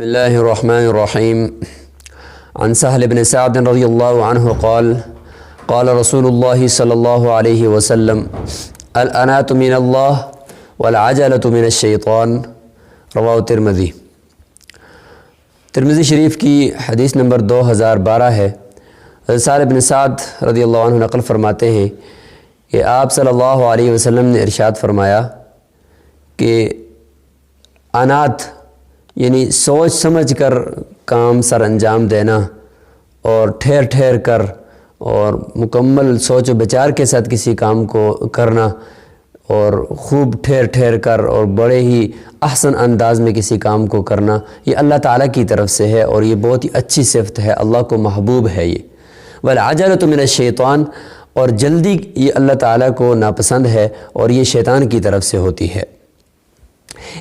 بسم الله الرحمن الرحيم. عن سهل بن سعد رضي الله عنه قال قال رسول الله صلى الله عليه وسلم الأنات من الله والعجلة من الشيطان رواه الترمذی. ترمذی شریف کی حدیث نمبر 2012 ہے. حضرت سہل بن سعد رضی اللہ عنہ نقل فرماتے ہیں کہ آپ صلی اللہ علیہ وسلم نے ارشاد فرمایا کہ انات یعنی سوچ سمجھ کر کام سر انجام دینا اور ٹھہر ٹھہر کر اور مکمل سوچ و بچار کے ساتھ کسی کام کو کرنا اور خوب ٹھہر ٹھہر کر اور بڑے ہی احسن انداز میں کسی کام کو کرنا، یہ اللہ تعالیٰ کی طرف سے ہے اور یہ بہت ہی اچھی صفت ہے، اللہ کو محبوب ہے یہ. والعجلۃ من الشیطان، اور جلدی یہ اللہ تعالیٰ کو ناپسند ہے اور یہ شیطان کی طرف سے ہوتی ہے.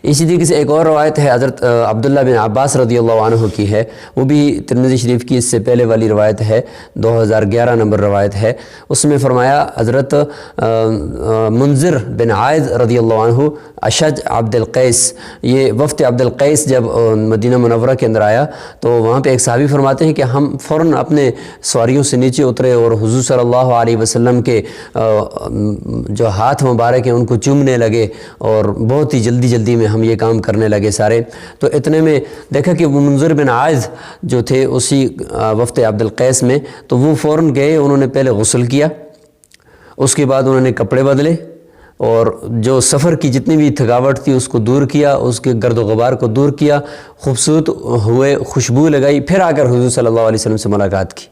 اسی طریقے سے ایک اور روایت ہے حضرت عبداللہ بن عباس رضی اللہ عنہ کی ہے، وہ بھی ترمذی شریف کی اس سے پہلے والی روایت ہے، 2011 نمبر روایت ہے. اس میں فرمایا حضرت منذر بن عائد رضی اللہ عنہ اشج عبد القیس، یہ وفد عبد القیس جب مدینہ منورہ کے اندر آیا تو وہاں پہ ایک صحابی فرماتے ہیں کہ ہم فوراً اپنے سواریوں سے نیچے اترے اور حضور صلی اللہ علیہ وسلم کے جو ہاتھ مبارک ہیں ان کو چومنے لگے اور بہت ہی جلدی میں ہم یہ کام کرنے لگے سارے. تو اتنے میں دیکھا کہ وہ منذر بن عائد جو تھے اسی وفد عبد القیس میں، تو وہ فوراً گئے، انہوں نے پہلے غسل کیا، اس کے بعد انہوں نے کپڑے بدلے اور جو سفر کی جتنی بھی تھکاوٹ تھی اس کو دور کیا، اس کے گرد و غبار کو دور کیا، خوبصورت ہوئے، خوشبو لگائی، پھر آ کر حضور صلی اللہ علیہ وسلم سے ملاقات کی.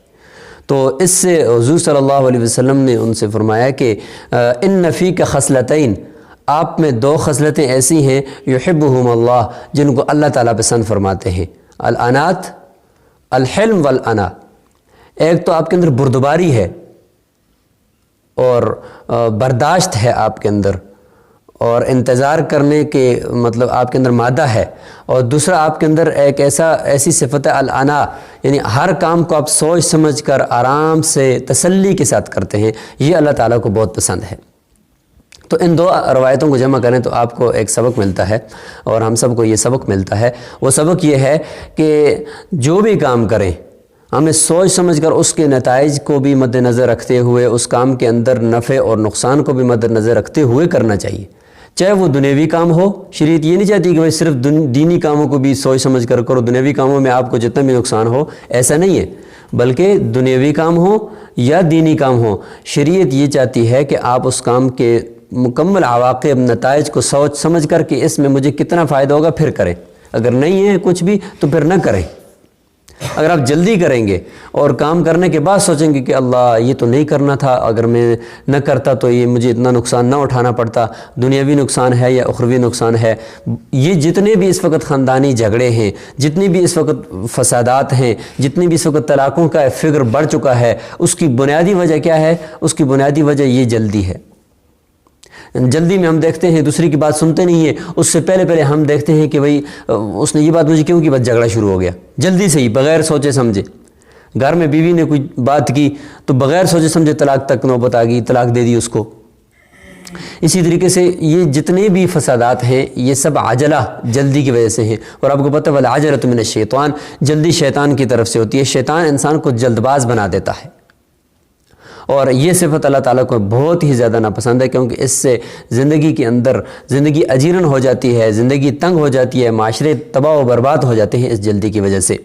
تو اس سے حضور صلی اللہ علیہ وسلم نے ان سے فرمایا کہ ان فیک خصلتین، آپ میں دو خصلتیں ایسی ہیں یحبہم اللہ، جن کو اللہ تعالیٰ پسند فرماتے ہیں. الانات، الحلم والانا. ایک تو آپ کے اندر بردباری ہے اور برداشت ہے آپ کے اندر، اور انتظار کرنے کے مطلب آپ کے اندر مادہ ہے، اور دوسرا آپ کے اندر ایک ایسی صفت ہے الانا، یعنی ہر کام کو آپ سوچ سمجھ کر آرام سے تسلی کے ساتھ کرتے ہیں. یہ اللہ تعالیٰ کو بہت پسند ہے. تو ان دو روایتوں کو جمع کریں تو آپ کو ایک سبق ملتا ہے اور ہم سب کو یہ سبق ملتا ہے. وہ سبق یہ ہے کہ جو بھی کام کریں ہمیں سوچ سمجھ کر اس کے نتائج کو بھی مد نظر رکھتے ہوئے، اس کام کے اندر نفع اور نقصان کو بھی مد نظر رکھتے ہوئے کرنا چاہیے. چاہے وہ دنیاوی کام ہو، شریعت یہ نہیں چاہتی کہ بھائی صرف دینی کاموں کو بھی سوچ سمجھ کر کرو، دنیاوی کاموں میں آپ کو جتنا بھی نقصان ہو، ایسا نہیں ہے. بلکہ دنیاوی کام ہو یا دینی کام ہو، شریعت یہ چاہتی ہے کہ آپ اس کام کے مکمل عواقب نتائج کو سوچ سمجھ کر کہ اس میں مجھے کتنا فائدہ ہوگا پھر کریں. اگر نہیں ہے کچھ بھی تو پھر نہ کریں. اگر آپ جلدی کریں گے اور کام کرنے کے بعد سوچیں گے کہ اللہ یہ تو نہیں کرنا تھا، اگر میں نہ کرتا تو یہ مجھے اتنا نقصان نہ اٹھانا پڑتا، دنیاوی نقصان ہے یا اخروی نقصان ہے. یہ جتنے بھی اس وقت خاندانی جھگڑے ہیں، جتنی بھی اس وقت فسادات ہیں، جتنی بھی اس وقت طلاقوں کا فگر بڑھ چکا ہے، اس کی بنیادی وجہ کیا ہے؟ اس کی بنیادی وجہ یہ جلدی ہے. جلدی میں ہم دیکھتے ہیں دوسری کی بات سنتے نہیں ہیں، اس سے پہلے ہم دیکھتے ہیں کہ بھئی اس نے یہ بات مجھے کیوں کی، بس جھگڑا شروع ہو گیا جلدی سے ہی، بغیر سوچے سمجھے. گھر میں بیوی نے کوئی بات کی تو بغیر سوچے سمجھے طلاق تک نوبت آ گئی، طلاق دے دی اس کو. اسی طریقے سے یہ جتنے بھی فسادات ہیں یہ سب عجلہ، جلدی کی وجہ سے ہیں. اور آپ کو پتہ ہے والعجلۃ من الشیطان، جلدی شیطان کی طرف سے ہوتی ہے. شیطان انسان کو جلد باز بنا دیتا ہے اور یہ صفت اللہ تعالیٰ کو بہت ہی زیادہ ناپسند ہے، کیونکہ اس سے زندگی کے اندر زندگی اجیرن ہو جاتی ہے، زندگی تنگ ہو جاتی ہے، معاشرے تباہ و برباد ہو جاتے ہیں اس جلدی کی وجہ سے.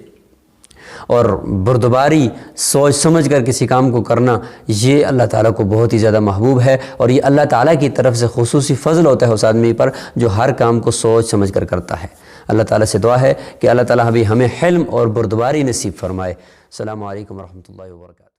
اور بردباری، سوچ سمجھ کر کسی کام کو کرنا، یہ اللہ تعالیٰ کو بہت ہی زیادہ محبوب ہے اور یہ اللہ تعالیٰ کی طرف سے خصوصی فضل ہوتا ہے اس آدمی پر جو ہر کام کو سوچ سمجھ کر کرتا ہے. اللہ تعالیٰ سے دعا ہے کہ اللہ تعالیٰ ہمیں حلم اور بردباری نصیب فرمائے. السلام علیکم ورحمۃ اللہ وبرکاتہ.